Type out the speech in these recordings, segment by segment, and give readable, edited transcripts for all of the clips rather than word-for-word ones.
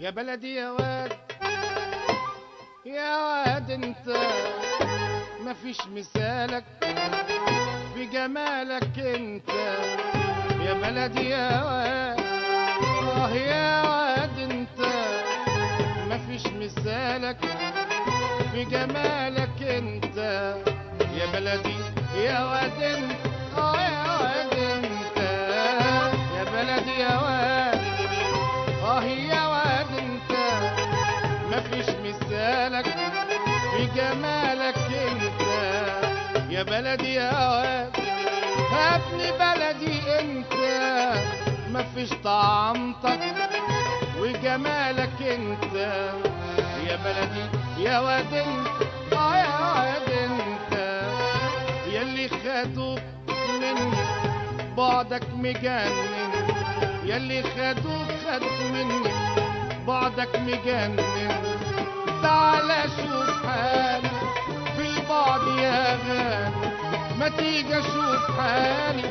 يا بلدي يا واد يا واد انت مفيش مثالك بجمالك انت يا بلدي يا واد يا واد انت مفيش مثالك بجمالك انت يا بلدي يا واد انت يا واد انت يا بلدي يا واد يا واد انت مفيش مثالك في جمالك انت يا بلدي يا واد يا ابن بلدي انت مفيش طعمتك وجمالك انت يا بلدي يا واد انت يا واد انت ياللي خدوك مني بعدك مجنن ياللي خدوك مني بعدك مجنن تعالى شوف حالي في البعد يا غالي ما تيجي اشوف حالي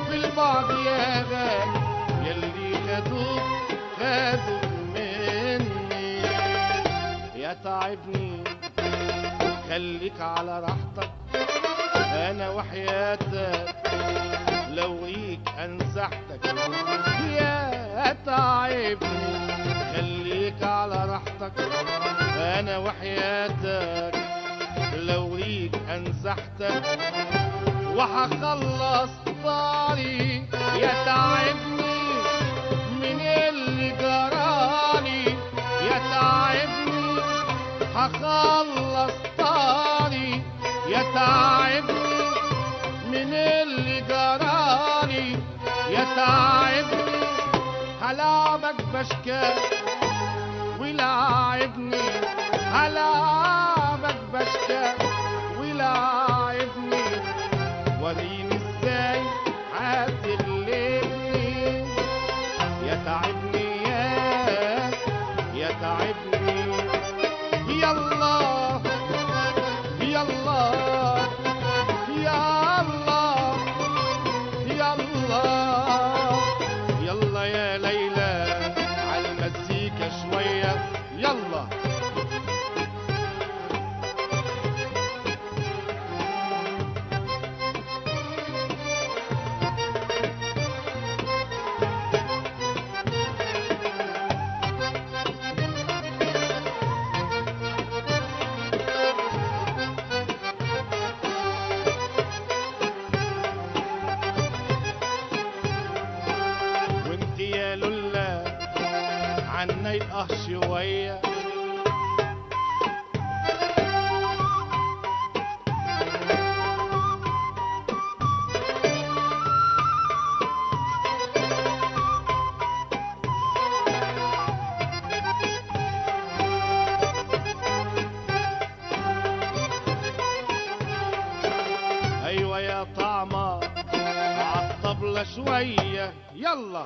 في البعد يا غالي ياللي خدوك مني يا تعبني خليك على راحتك انا وحياتك لو ليك انسحتك يا تعبني خليك على راحتك انا وحياتك لو ليك انسحتك وهخلص طاري يا تعبني من اللي جرالي يا تعبني هخلص طاري يا تعبني من اللي جرالي يا تعبني هلاعبك بشكال ولاعبني هلاعبك بشكال ولاعبني وريني ازاي هتغلبني يا تعبني يا تعبني يلا يلا يلا يلا يلا يا ليلى على المزيكا شوية يلا يا لولا عنا يقه شوية ايوه يا طعمة عالطبلة شوية يلا